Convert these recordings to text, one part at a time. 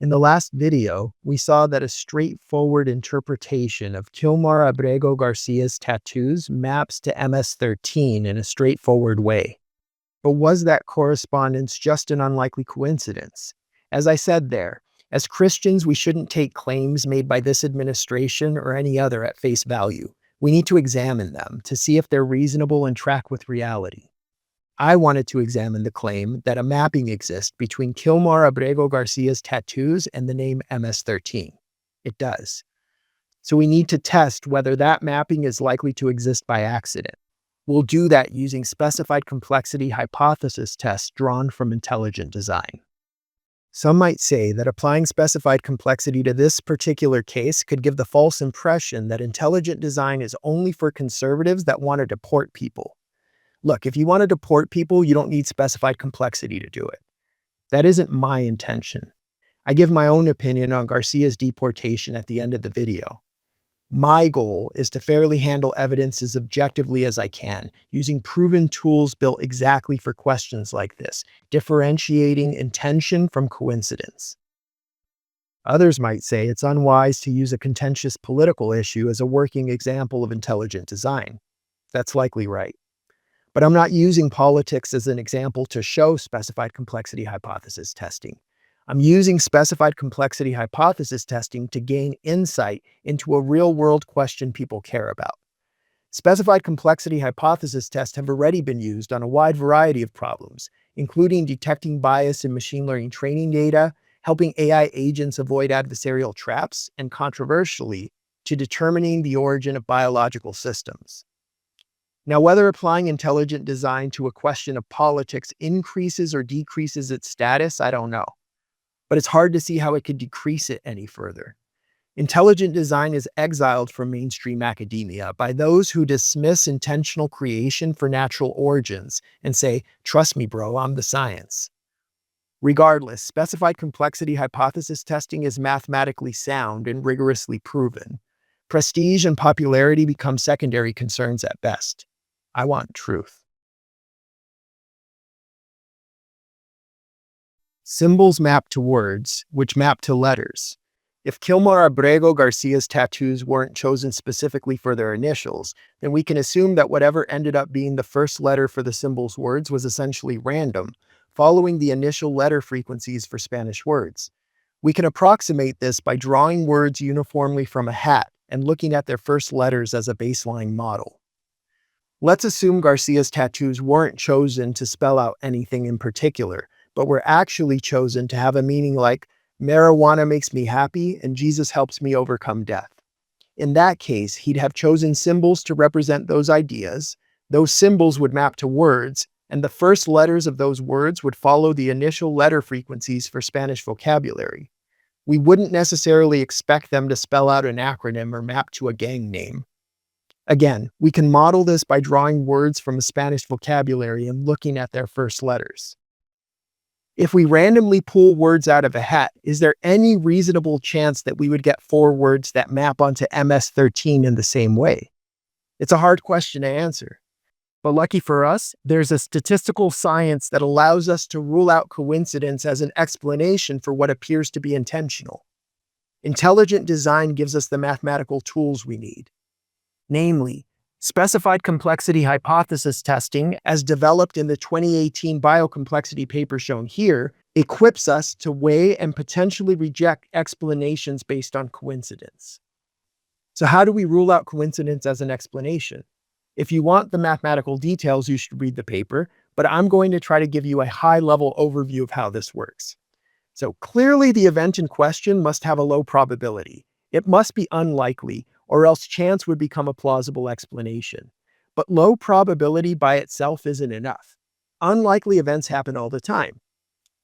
In the last video, we saw that a straightforward interpretation of Kilmar Abrego Garcia's tattoos maps to MS-13 in a straightforward way. But was that correspondence just an unlikely coincidence? As I said there, as Christians, we shouldn't take claims made by this administration or any other at face value. We need to examine them to see if they're reasonable and track with reality. I wanted to examine the claim that a mapping exists between Kilmar Abrego Garcia's tattoos and the name MS-13. It does. So we need to test whether that mapping is likely to exist by accident. We'll do that using specified complexity hypothesis tests drawn from intelligent design. Some might say that applying specified complexity to this particular case could give the false impression that intelligent design is only for conservatives that want to deport people. Look, if you want to deport people, you don't need specified complexity to do it. That isn't my intention. I give my own opinion on Garcia's deportation at the end of the video. My goal is to fairly handle evidence as objectively as I can, using proven tools built exactly for questions like this, differentiating intention from coincidence. Others might say it's unwise to use a contentious political issue as a working example of intelligent design. That's likely right. But I'm not using politics as an example to show specified complexity hypothesis testing. I'm using specified complexity hypothesis testing to gain insight into a real-world question people care about. Specified complexity hypothesis tests have already been used on a wide variety of problems, including detecting bias in machine learning training data, helping AI agents avoid adversarial traps, and controversially, to determining the origin of biological systems. Now, whether applying intelligent design to a question of politics increases or decreases its status, I don't know. But it's hard to see how it could decrease it any further. Intelligent design is exiled from mainstream academia by those who dismiss intentional creation for natural origins and say, "Trust me, bro, I'm the science." Regardless, specified complexity hypothesis testing is mathematically sound and rigorously proven. Prestige and popularity become secondary concerns at best. I want truth. Symbols map to words, which map to letters. If Kilmar Abrego Garcia's tattoos weren't chosen specifically for their initials, then we can assume that whatever ended up being the first letter for the symbol's words was essentially random, following the initial letter frequencies for Spanish words. We can approximate this by drawing words uniformly from a hat and looking at their first letters as a baseline model. Let's assume Garcia's tattoos weren't chosen to spell out anything in particular, but were actually chosen to have a meaning like, "Marijuana makes me happy and Jesus helps me overcome death." In that case, he'd have chosen symbols to represent those ideas, those symbols would map to words, and the first letters of those words would follow the initial letter frequencies for Spanish vocabulary. We wouldn't necessarily expect them to spell out an acronym or map to a gang name. Again, we can model this by drawing words from a Spanish vocabulary and looking at their first letters. If we randomly pull words out of a hat, is there any reasonable chance that we would get 4 words that map onto MS-13 in the same way? It's a hard question to answer. But lucky for us, there's a statistical science that allows us to rule out coincidence as an explanation for what appears to be intentional. Intelligent design gives us the mathematical tools we need. Namely, specified complexity hypothesis testing, as developed in the 2018 biocomplexity paper shown here, equips us to weigh and potentially reject explanations based on coincidence. So how do we rule out coincidence as an explanation? If you want the mathematical details, you should read the paper, but I'm going to try to give you a high-level overview of how this works. So clearly the event in question must have a low probability. It must be unlikely, or else chance would become a plausible explanation. But low probability by itself isn't enough. Unlikely events happen all the time.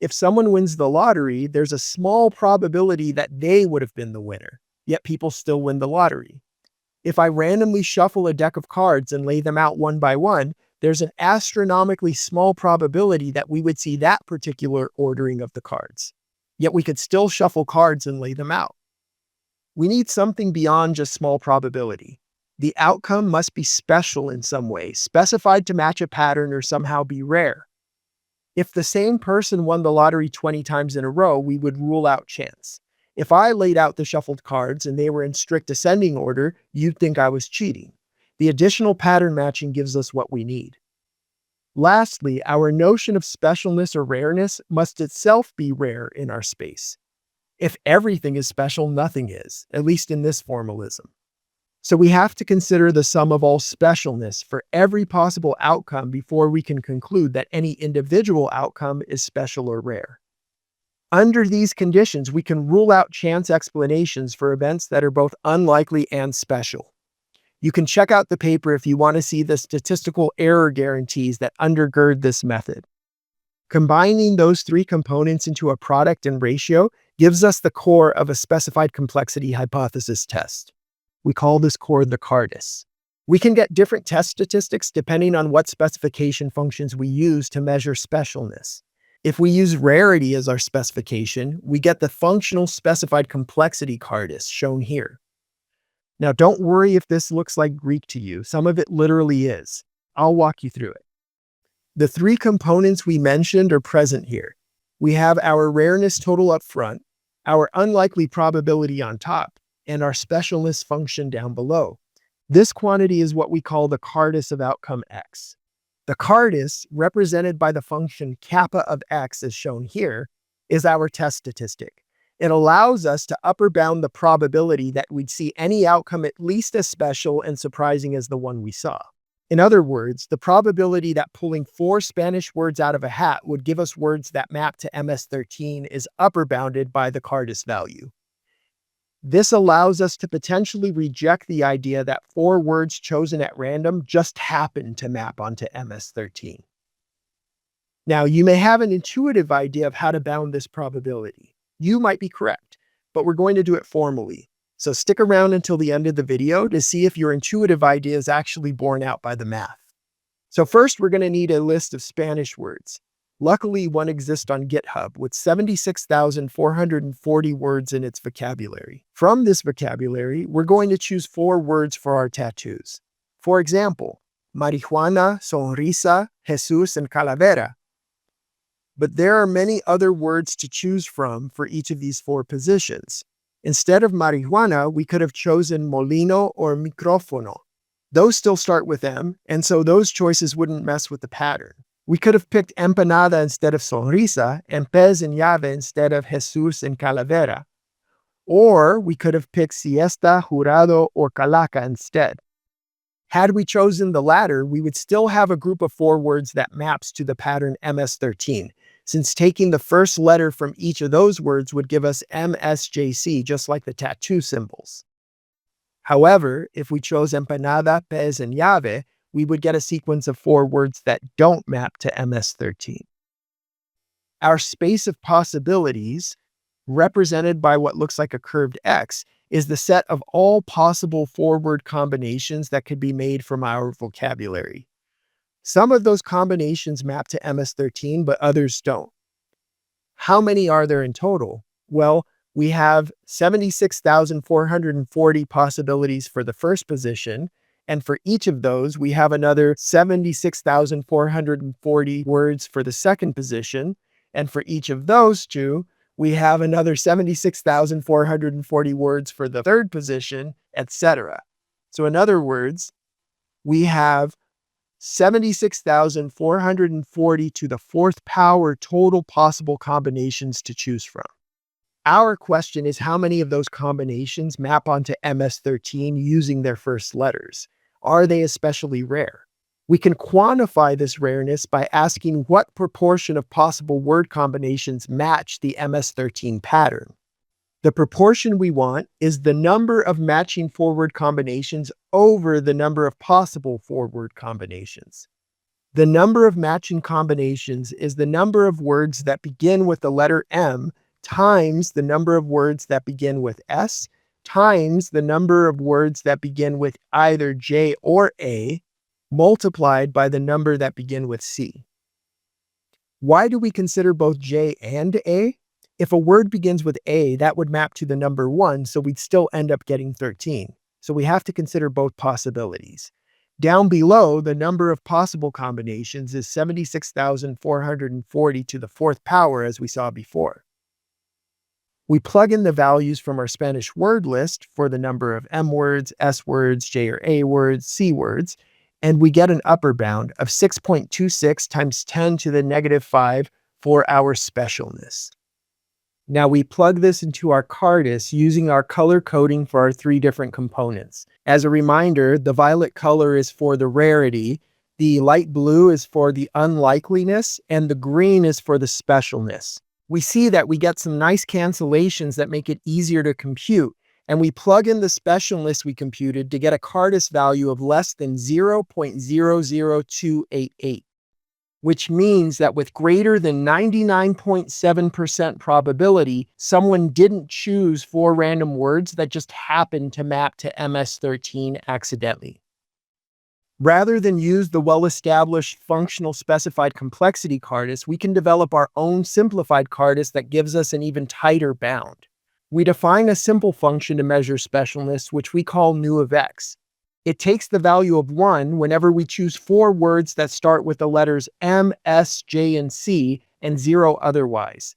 If someone wins the lottery, there's a small probability that they would have been the winner, yet people still win the lottery. If I randomly shuffle a deck of cards and lay them out one by one, there's an astronomically small probability that we would see that particular ordering of the cards. Yet we could still shuffle cards and lay them out. We need something beyond just small probability. The outcome must be special in some way, specified to match a pattern or somehow be rare. If the same person won the lottery 20 times in a row, we would rule out chance. If I laid out the shuffled cards and they were in strict ascending order, you'd think I was cheating. The additional pattern matching gives us what we need. Lastly, our notion of specialness or rareness must itself be rare in our space. If everything is special, nothing is, at least in this formalism. So we have to consider the sum of all specialness for every possible outcome before we can conclude that any individual outcome is special or rare. Under these conditions, we can rule out chance explanations for events that are both unlikely and special. You can check out the paper if you want to see the statistical error guarantees that undergird this method. Combining those three components into a product and ratio gives us the core of a specified complexity hypothesis test. We call this core the Kardis. We can get different test statistics depending on what specification functions we use to measure specialness. If we use rarity as our specification, we get the functional specified complexity Kardis shown here. Now, don't worry if this looks like Greek to you. Some of it literally is. I'll walk you through it. The three components we mentioned are present here. We have our rareness total up front, our unlikely probability on top, and our specialness function down below. This quantity is what we call the Kardis of outcome x. The Kardis, represented by the function kappa of x as shown here, is our test statistic. It allows us to upper bound the probability that we'd see any outcome at least as special and surprising as the one we saw. In other words, the probability that pulling 4 Spanish words out of a hat would give us words that map to MS-13 is upper bounded by the Kardis value. This allows us to potentially reject the idea that 4 words chosen at random just happen to map onto MS-13. Now, you may have an intuitive idea of how to bound this probability. You might be correct, but we're going to do it formally. So stick around until the end of the video to see if your intuitive idea is actually borne out by the math. So first, we're going to need a list of Spanish words. Luckily, one exists on GitHub with 76,440 words in its vocabulary. From this vocabulary, we're going to choose 4 words for our tattoos. For example, marijuana, sonrisa, Jesús, and calavera. But there are many other words to choose from for each of these 4 positions. Instead of marijuana, we could have chosen molino or micrófono. Those still start with M, and so those choices wouldn't mess with the pattern. We could have picked empanada instead of sonrisa, and pez and llave instead of Jesús and calavera. Or we could have picked siesta, jurado, or calaca instead. Had we chosen the latter, we would still have a group of 4 words that maps to the pattern MS-13, since taking the first letter from each of those words would give us MSJC, just like the tattoo symbols. However, if we chose empanada, pez, and llave, we would get a sequence of 4 words that don't map to MS-13. Our space of possibilities, represented by what looks like a curved X, is the set of all possible 4-word combinations that could be made from our vocabulary. Some of those combinations map to MS-13, but others don't. How many are there in total? Well, we have 76,440 possibilities for the first position, and for each of those, we have another 76,440 words for the second position, and for each of those two, we have another 76,440 words for the third position, etc. So in other words, we have 76,440 to the 4th power total possible combinations to choose from. Our question is how many of those combinations map onto MS-13 using their first letters? Are they especially rare? We can quantify this rareness by asking what proportion of possible word combinations match the MS-13 pattern. The proportion we want is the number of matching 4-word combinations over the number of possible 4-word combinations. The number of matching combinations is the number of words that begin with the letter M times the number of words that begin with S times the number of words that begin with either J or A multiplied by the number that begin with C. Why do we consider both J and A? If a word begins with A, that would map to the number 1, so we'd still end up getting 13. So we have to consider both possibilities. Down below, the number of possible combinations is 76,440 to the fourth power, as we saw before. We plug in the values from our Spanish word list for the number of M words, S words, J or A words, C words, and we get an upper bound of 6.26 times 10 to the negative 5 for our specialness. Now we plug this into our Kardis using our color coding for our three different components. As a reminder, the violet color is for the rarity, the light blue is for the unlikeliness, and the green is for the specialness. We see that we get some nice cancellations that make it easier to compute, and we plug in the specialness we computed to get a Kardis value of less than 0.00288. Which means that with greater than 99.7% probability, someone didn't choose 4 random words that just happened to map to MS13 accidentally. Rather than use the well-established functional specified complexity Kardis, we can develop our own simplified Kardis that gives us an even tighter bound. We define a simple function to measure specialness, which we call nu of x. It takes the value of 1 whenever we choose 4 words that start with the letters M, S, J, and C, and 0 otherwise.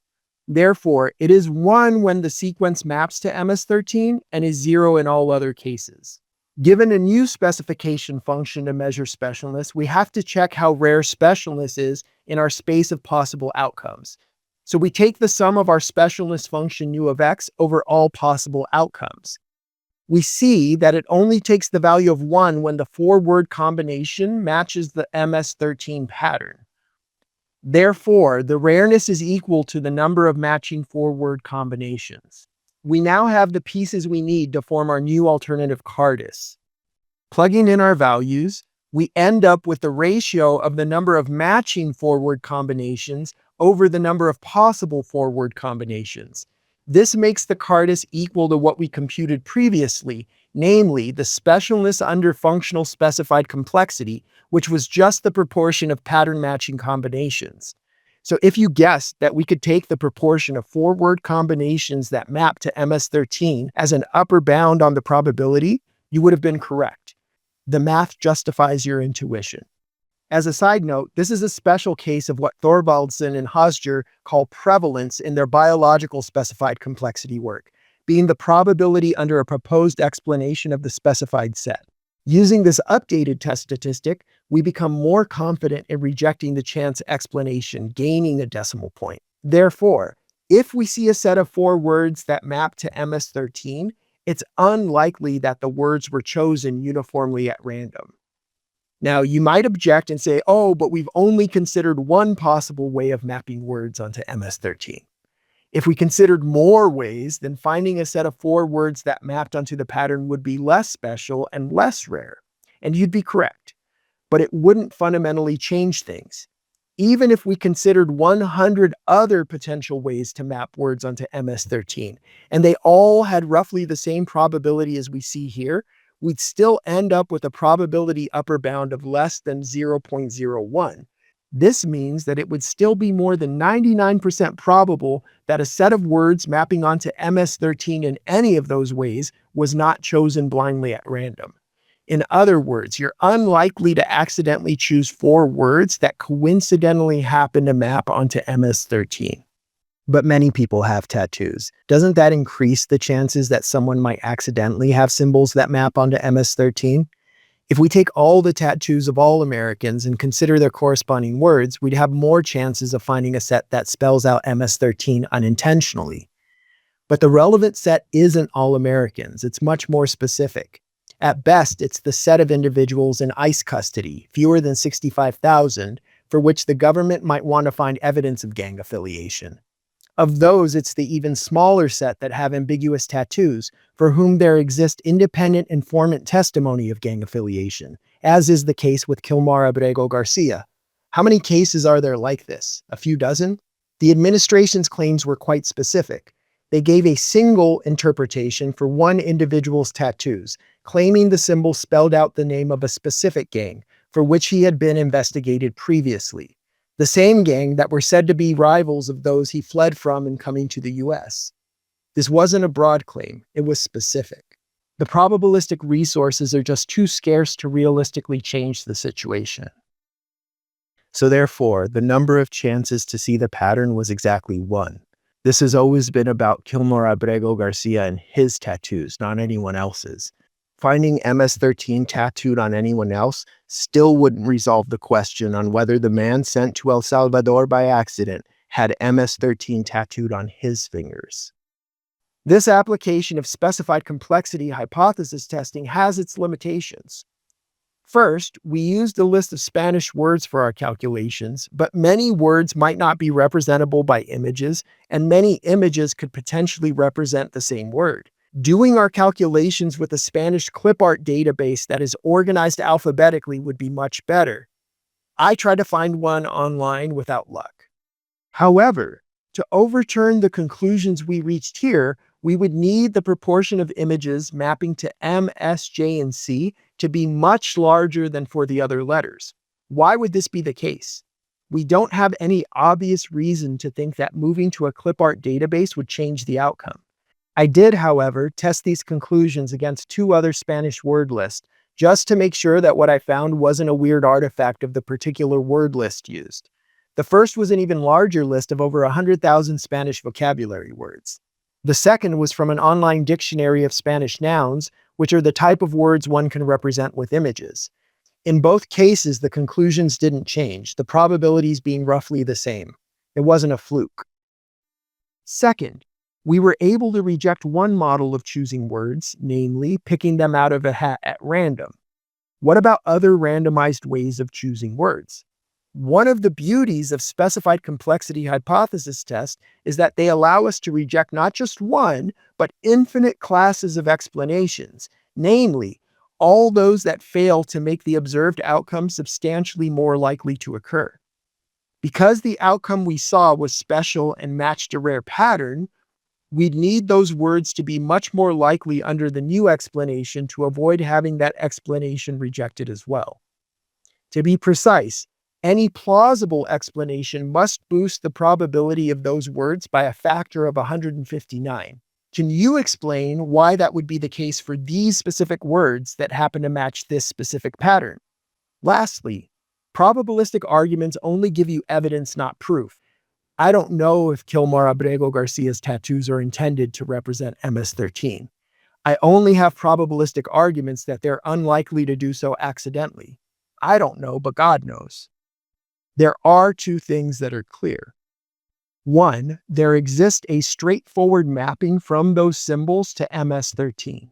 Therefore, it is 1 when the sequence maps to MS13 and is 0 in all other cases. Given a new specification function to measure specialness, we have to check how rare specialness is in our space of possible outcomes. So we take the sum of our specialness function nu of x over all possible outcomes. We see that it only takes the value of 1 when the 4-word combination matches the MS13 pattern. Therefore, the rareness is equal to the number of matching 4-word combinations. We now have the pieces we need to form our new alternative Kardis. Plugging in our values, we end up with the ratio of the number of matching 4-word combinations over the number of possible 4-word combinations. This makes the Kardis equal to what we computed previously, namely the specialness under functional specified complexity, which was just the proportion of pattern matching combinations. So if you guessed that we could take the proportion of 4-word combinations that map to MS13 as an upper bound on the probability, you would have been correct. The math justifies your intuition. As a side note, this is a special case of what Thorvaldsen and Hössjer call prevalence in their biological specified complexity work, being the probability under a proposed explanation of the specified set. Using this updated test statistic, we become more confident in rejecting the chance explanation, gaining a decimal point. Therefore, if we see a set of 4 words that map to MS13, it's unlikely that the words were chosen uniformly at random. Now, you might object and say, oh, but we've only considered one possible way of mapping words onto MS13. If we considered more ways, then finding a set of 4 words that mapped onto the pattern would be less special and less rare. And you'd be correct. But it wouldn't fundamentally change things. Even if we considered 100 other potential ways to map words onto MS13, and they all had roughly the same probability as we see here, we'd still end up with a probability upper bound of less than 0.01. This means that it would still be more than 99% probable that a set of words mapping onto MS13 in any of those ways was not chosen blindly at random. In other words, you're unlikely to accidentally choose 4 words that coincidentally happen to map onto MS13. But many people have tattoos. Doesn't that increase the chances that someone might accidentally have symbols that map onto MS13? If we take all the tattoos of all Americans and consider their corresponding words, we'd have more chances of finding a set that spells out MS13 unintentionally. But the relevant set isn't all Americans. It's much more specific. At best, it's the set of individuals in ICE custody, fewer than 65,000, for which the government might want to find evidence of gang affiliation. Of those, it's the even smaller set that have ambiguous tattoos, for whom there exists independent informant testimony of gang affiliation, as is the case with Kilmar Abrego Garcia. How many cases are there like this? A few dozen? The administration's claims were quite specific. They gave a single interpretation for one individual's tattoos, claiming the symbol spelled out the name of a specific gang, for which he had been investigated previously. The same gang that were said to be rivals of those he fled from in coming to the US. This wasn't a broad claim, it was specific. The probabilistic resources are just too scarce to realistically change the situation. So therefore, the number of chances to see the pattern was exactly 1. This has always been about Kilmar Abrego Garcia and his tattoos, not anyone else's. Finding MS-13 tattooed on anyone else still wouldn't resolve the question on whether the man sent to El Salvador by accident had MS-13 tattooed on his fingers. This application of specified complexity hypothesis testing has its limitations. First, we used a list of Spanish words for our calculations, but many words might not be representable by images, and many images could potentially represent the same word. Doing our calculations with a Spanish clip art database that is organized alphabetically would be much better. I tried to find one online without luck. However, to overturn the conclusions we reached here, we would need the proportion of images mapping to M, S, J, and C to be much larger than for the other letters. Why would this be the case? We don't have any obvious reason to think that moving to a clip art database would change the outcome. I did, however, test these conclusions against 2 other Spanish word lists, just to make sure that what I found wasn't a weird artifact of the particular word list used. The first was an even larger list of over 100,000 Spanish vocabulary words. The second was from an online dictionary of Spanish nouns, which are the type of words one can represent with images. In both cases, the conclusions didn't change, the probabilities being roughly the same. It wasn't a fluke. Second, we were able to reject one model of choosing words, namely picking them out of a hat at random. What about other randomized ways of choosing words? One of the beauties of specified complexity hypothesis tests is that they allow us to reject not just one, but infinite classes of explanations, namely, all those that fail to make the observed outcome substantially more likely to occur. Because the outcome we saw was special and matched a rare pattern, we'd need those words to be much more likely under the new explanation to avoid having that explanation rejected as well. To be precise, any plausible explanation must boost the probability of those words by a factor of 159. Can you explain why that would be the case for these specific words that happen to match this specific pattern? Lastly, probabilistic arguments only give you evidence, not proof. I don't know if Kilmar Abrego Garcia's tattoos are intended to represent MS-13. I only have probabilistic arguments that they're unlikely to do so accidentally. I don't know, but God knows. There are 2 things that are clear. 1, there exists a straightforward mapping from those symbols to MS-13.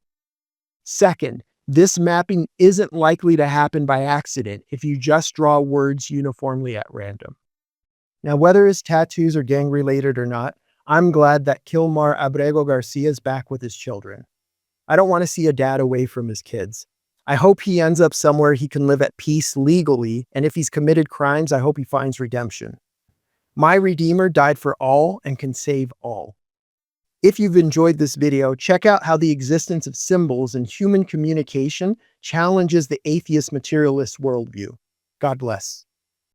Second, this mapping isn't likely to happen by accident if you just draw words uniformly at random. Now, whether his tattoos are gang-related or not, I'm glad that Kilmar Abrego Garcia is back with his children. I don't want to see a dad away from his kids. I hope he ends up somewhere he can live at peace legally, and if he's committed crimes, I hope he finds redemption. My Redeemer died for all and can save all. If you've enjoyed this video, check out how the existence of symbols in human communication challenges the atheist materialist worldview. God bless.